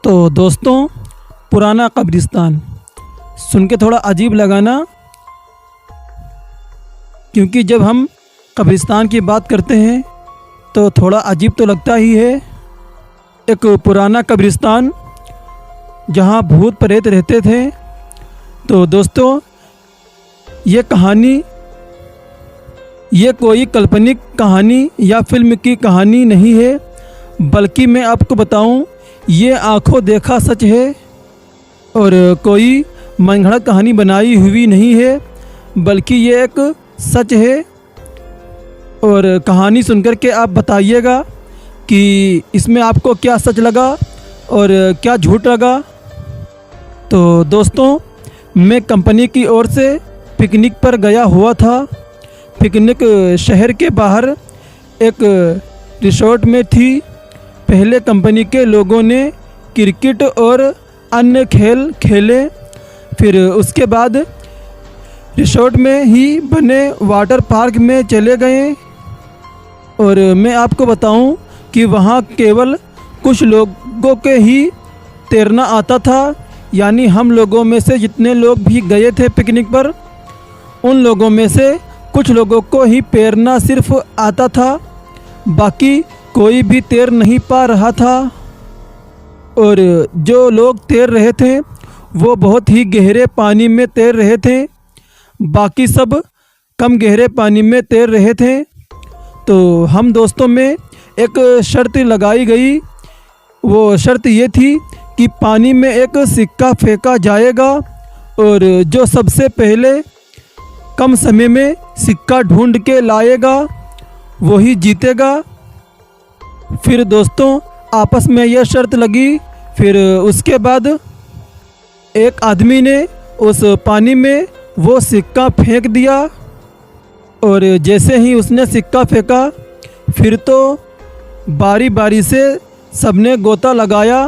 तो दोस्तों, पुराना कब्रिस्तान सुन के थोड़ा अजीब लगा ना, क्योंकि जब हम कब्रिस्तान की बात करते हैं तो थोड़ा अजीब तो लगता ही है। एक पुराना कब्रिस्तान जहाँ भूत प्रेत रहते थे। तो दोस्तों, ये कोई काल्पनिक कहानी या फिल्म की कहानी नहीं है, बल्कि मैं आपको बताऊं, ये आंखों देखा सच है और कोई मनगढ़ंत कहानी बनाई हुई नहीं है, बल्कि ये एक सच है। और कहानी सुनकर के आप बताइएगा कि इसमें आपको क्या सच लगा और क्या झूठ लगा। तो दोस्तों, मैं कंपनी की ओर से पिकनिक पर गया हुआ था। पिकनिक शहर के बाहर एक रिसोर्ट में थी। पहले कंपनी के लोगों ने क्रिकेट और अन्य खेल खेले, फिर उसके बाद रिसोर्ट में ही बने वाटर पार्क में चले गए। और मैं आपको बताऊं कि वहाँ केवल कुछ लोगों के ही तैरना आता था, यानी हम लोगों में से जितने लोग भी गए थे पिकनिक पर, उन लोगों में से कुछ लोगों को ही तैरना सिर्फ आता था, बाकी कोई भी तैर नहीं पा रहा था। और जो लोग तैर रहे थे वो बहुत ही गहरे पानी में तैर रहे थे, बाकी सब कम गहरे पानी में तैर रहे थे। तो हम दोस्तों में एक शर्त लगाई गई। वो शर्त ये थी कि पानी में एक सिक्का फेंका जाएगा और जो सबसे पहले कम समय में सिक्का ढूंढ के लाएगा वही जीतेगा। फिर दोस्तों, आपस में यह शर्त लगी। फिर उसके बाद एक आदमी ने उस पानी में वो सिक्का फेंक दिया और जैसे ही उसने सिक्का फेंका, फिर तो बारी बारी से सबने गोता लगाया।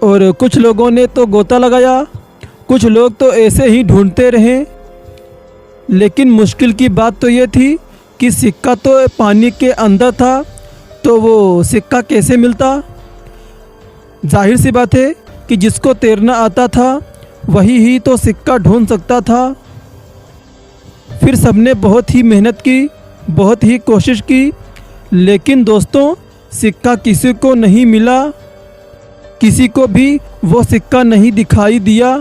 और कुछ लोगों ने तो गोता लगाया, कुछ लोग तो ऐसे ही ढूंढते रहे। लेकिन मुश्किल की बात तो ये थी कि सिक्का तो पानी के अंदर था, तो वो सिक्का कैसे मिलता। जाहिर सी बात है कि जिसको तैरना आता था वही ही तो सिक्का ढूंढ सकता था। फिर सबने बहुत ही मेहनत की, बहुत ही कोशिश की, लेकिन दोस्तों सिक्का किसी को नहीं मिला, किसी को भी वो सिक्का नहीं दिखाई दिया।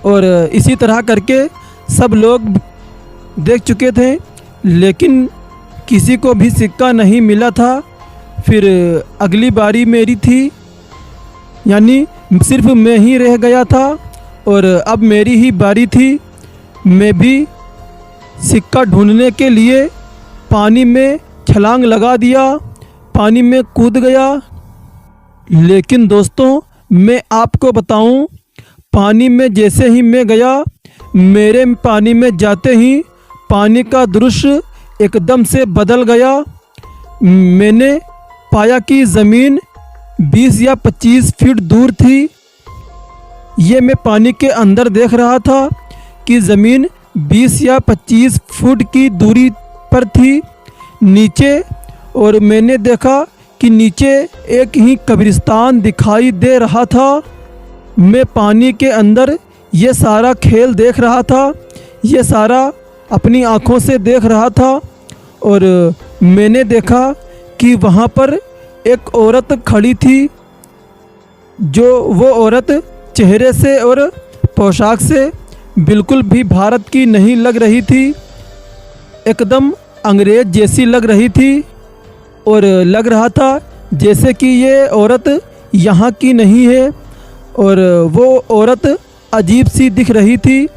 और इसी तरह करके सब लोग देख चुके थे, लेकिन किसी को भी सिक्का नहीं मिला था। फिर अगली बारी मेरी थी, यानी सिर्फ मैं ही रह गया था और अब मेरी ही बारी थी। मैं भी सिक्का ढूंढने के लिए पानी में छलांग लगा दिया, पानी में कूद गया। लेकिन दोस्तों, मैं आपको बताऊं, पानी में जैसे ही मैं गया, मेरे पानी में जाते ही पानी का दृश्य एकदम से बदल गया। मैंने पाया कि ज़मीन 20 या 25 फीट दूर थी। ये मैं पानी के अंदर देख रहा था कि ज़मीन 20 या 25 फुट की दूरी पर थी नीचे। और मैंने देखा कि नीचे एक ही कब्रिस्तान दिखाई दे रहा था। मैं पानी के अंदर ये सारा खेल देख रहा था, ये सारा अपनी आँखों से देख रहा था। और मैंने देखा कि वहाँ पर एक औरत खड़ी थी, जो वो औरत चेहरे से और पोशाक से बिल्कुल भी भारत की नहीं लग रही थी, एकदम अंग्रेज़ जैसी लग रही थी। और लग रहा था जैसे कि ये औरत यहाँ की नहीं है, और वो औरत अजीब सी दिख रही थी।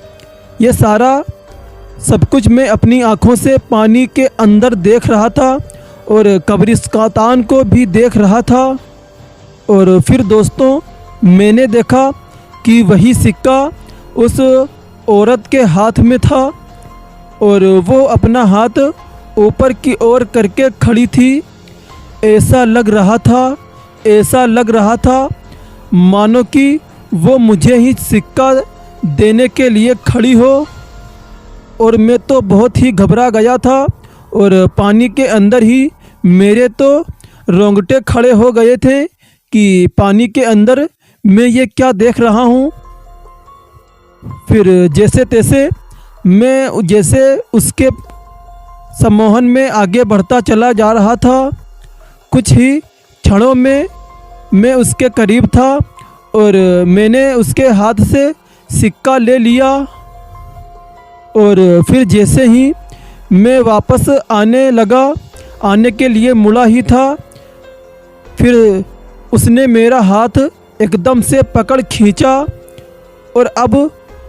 ये सारा सब कुछ मैं अपनी आँखों से पानी के अंदर देख रहा था और कब्रिस्तान को भी देख रहा था। और फिर दोस्तों, मैंने देखा कि वही सिक्का उस औरत के हाथ में था और वो अपना हाथ ऊपर की ओर करके खड़ी थी। ऐसा लग रहा था मानो कि वो मुझे ही सिक्का देने के लिए खड़ी हो। और मैं तो बहुत ही घबरा गया था और पानी के अंदर ही मेरे तो रोंगटे खड़े हो गए थे कि पानी के अंदर मैं ये क्या देख रहा हूँ। फिर जैसे तैसे मैं जैसे उसके सम्मोहन में आगे बढ़ता चला जा रहा था। कुछ ही क्षणों में मैं उसके करीब था और मैंने उसके हाथ से सिक्का ले लिया। और फिर जैसे ही मैं वापस आने के लिए मुड़ा ही था, फिर उसने मेरा हाथ एकदम से पकड़ खींचा और अब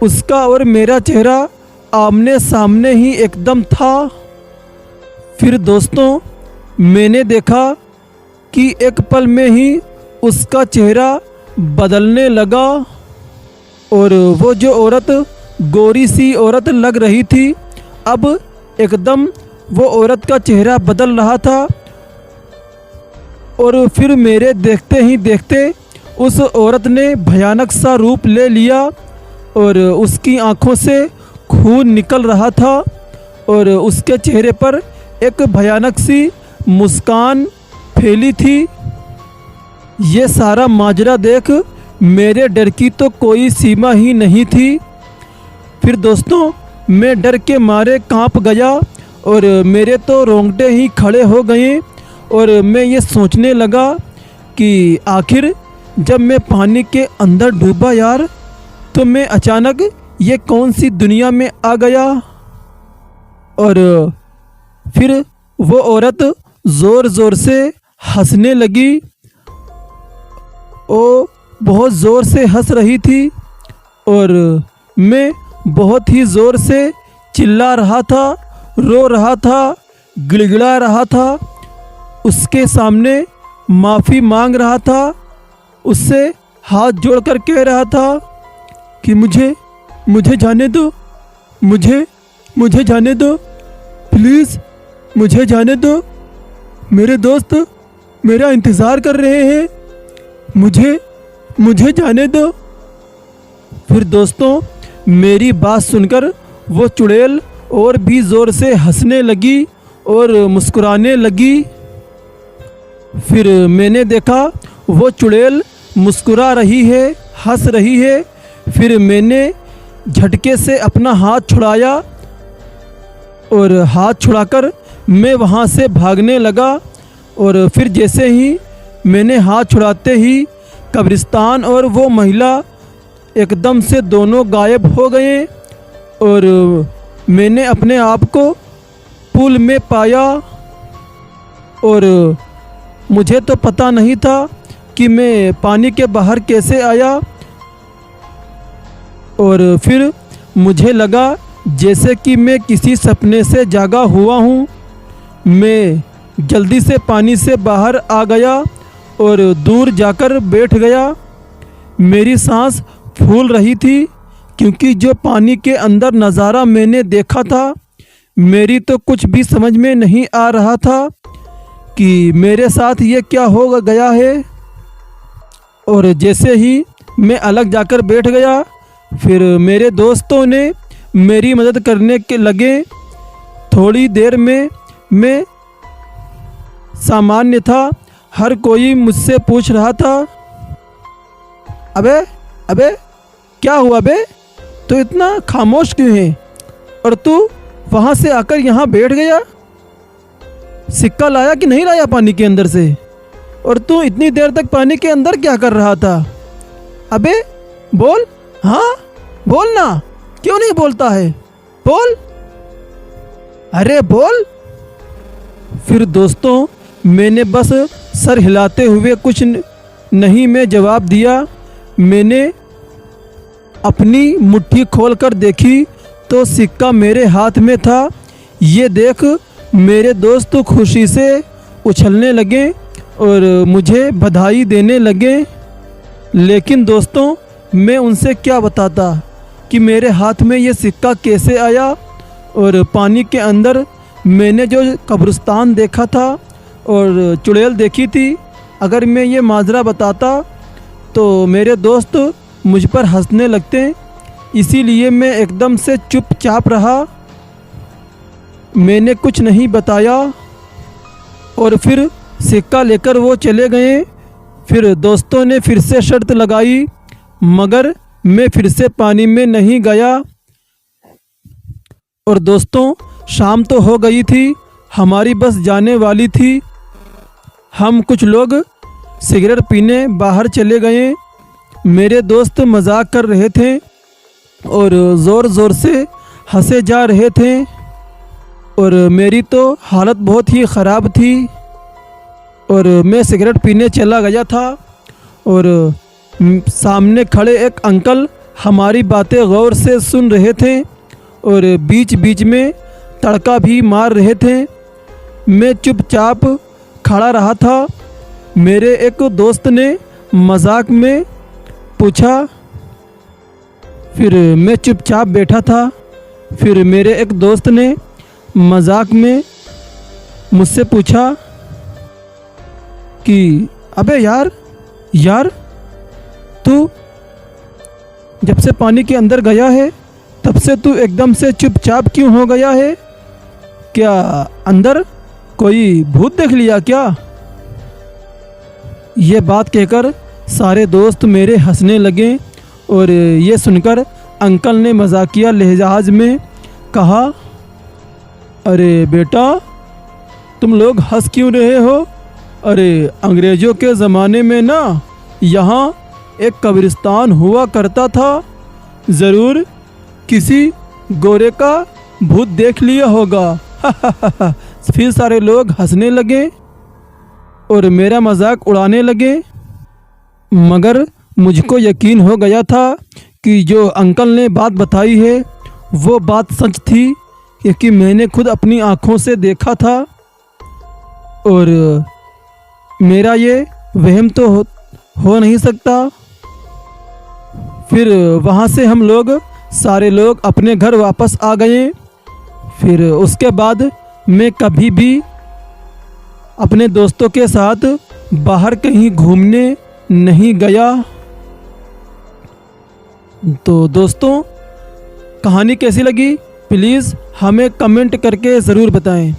उसका और मेरा चेहरा आमने सामने ही एकदम था। फिर दोस्तों मैंने देखा कि एक पल में ही उसका चेहरा बदलने लगा और वो जो औरत गोरी सी औरत लग रही थी, अब एकदम वो औरत का चेहरा बदल रहा था। और फिर मेरे देखते ही देखते उस औरत ने भयानक सा रूप ले लिया और उसकी आंखों से खून निकल रहा था और उसके चेहरे पर एक भयानक सी मुस्कान फैली थी। ये सारा माजरा देख मेरे डर की तो कोई सीमा ही नहीं थी। फिर दोस्तों मैं डर के मारे कांप गया और मेरे तो रोंगटे ही खड़े हो गए और मैं ये सोचने लगा कि आखिर जब मैं पानी के अंदर डूबा यार, तो मैं अचानक ये कौन सी दुनिया में आ गया। और फिर वो औरत ज़ोर ज़ोर से हंसने लगी। वो बहुत ज़ोर से हंस रही थी और मैं बहुत ही ज़ोर से चिल्ला रहा था, रो रहा था, गिड़गिड़ा रहा था, उसके सामने माफ़ी मांग रहा था, उससे हाथ जोड़कर कह रहा था कि मुझे जाने दो, मुझे जाने दो, प्लीज़ मुझे जाने दो, मेरे दोस्त मेरा इंतज़ार कर रहे हैं, मुझे जाने दो। फिर दोस्तों मेरी बात सुनकर वो चुड़ैल और भी ज़ोर से हंसने लगी और मुस्कुराने लगी। फिर मैंने देखा वो चुड़ैल मुस्कुरा रही है, हंस रही है। फिर मैंने झटके से अपना हाथ छुड़ाया और हाथ छुड़ाकर मैं वहाँ से भागने लगा। और फिर जैसे ही मैंने हाथ छुड़ाते ही कब्रिस्तान और वो महिला एकदम से दोनों गायब हो गए और मैंने अपने आप को पुल में पाया। और मुझे तो पता नहीं था कि मैं पानी के बाहर कैसे आया। और फिर मुझे लगा जैसे कि मैं किसी सपने से जागा हुआ हूँ। मैं जल्दी से पानी से बाहर आ गया और दूर जाकर बैठ गया। मेरी सांस फूल रही थी क्योंकि जो पानी के अंदर नज़ारा मैंने देखा था, मेरी तो कुछ भी समझ में नहीं आ रहा था कि मेरे साथ ये क्या हो गया है। और जैसे ही मैं अलग जाकर बैठ गया, फिर मेरे दोस्तों ने मेरी मदद करने के लगे। थोड़ी देर में मैं सामान्य था। हर कोई मुझसे पूछ रहा था, अबे क्या हुआ बे, तो इतना खामोश क्यों है और तू वहाँ से आकर यहाँ बैठ गया? सिक्का लाया कि नहीं लाया पानी के अंदर से? और तू इतनी देर तक पानी के अंदर क्या कर रहा था? अबे बोल, हाँ बोल ना, क्यों नहीं बोलता है, बोल, अरे बोल। फिर दोस्तों मैंने बस सर हिलाते हुए कुछ नहीं में जवाब दिया। मैंने अपनी मुट्ठी खोलकर देखी तो सिक्का मेरे हाथ में था। ये देख मेरे दोस्त खुशी से उछलने लगे और मुझे बधाई देने लगे। लेकिन दोस्तों मैं उनसे क्या बताता कि मेरे हाथ में ये सिक्का कैसे आया और पानी के अंदर मैंने जो कब्रिस्तान देखा था और चुड़ैल देखी थी। अगर मैं ये माजरा बताता तो मेरे दोस्त मुझ पर हंसने लगते। इसीलिए मैं एकदम से चुपचाप रहा, मैंने कुछ नहीं बताया। और फिर सिक्का लेकर वो चले गए फिर दोस्तों ने फिर से शर्त लगाई, मगर मैं फिर से पानी में नहीं गया। और दोस्तों, शाम तो हो गई थी, हमारी बस जाने वाली थी। हम कुछ लोग सिगरेट पीने बाहर चले गए। मेरे दोस्त मजाक कर रहे थे और ज़ोर ज़ोर से हंसे जा रहे थे और मेरी तो हालत बहुत ही ख़राब थी। और मैं सिगरेट पीने चला गया था और सामने खड़े एक अंकल हमारी बातें गौर से सुन रहे थे और बीच बीच में तड़का भी मार रहे थे। मैं चुपचाप खड़ा रहा था। मेरे एक दोस्त ने मजाक में पूछा, फिर मैं चुपचाप बैठा था। फिर मेरे एक दोस्त ने मजाक में मुझसे पूछा कि अबे यार तू जब से पानी के अंदर गया है तब से तू एकदम से चुपचाप क्यों हो गया है? क्या अंदर कोई भूत देख लिया क्या? ये बात कहकर सारे दोस्त मेरे हंसने लगे और ये सुनकर अंकल ने मजाकिया लहजाज में कहा, अरे बेटा, तुम लोग हंस क्यों रहे हो? अरे अंग्रेज़ों के ज़माने में ना यहाँ एक कब्रिस्तान हुआ करता था। ज़रूर किसी गोरे का भूत देख लिया होगा। फिर सारे लोग हंसने लगे और मेरा मजाक उड़ाने लगे। मगर मुझको यकीन हो गया था कि जो अंकल ने बात बताई है वो बात सच थी, क्योंकि मैंने खुद अपनी आँखों से देखा था और मेरा ये वहम तो हो नहीं सकता। फिर वहाँ से हम लोग सारे लोग अपने घर वापस आ गए। फिर उसके बाद मैं कभी भी अपने दोस्तों के साथ बाहर कहीं घूमने नहीं गया। तो दोस्तों, कहानी कैसी लगी प्लीज़ हमें कमेंट करके ज़रूर बताएं।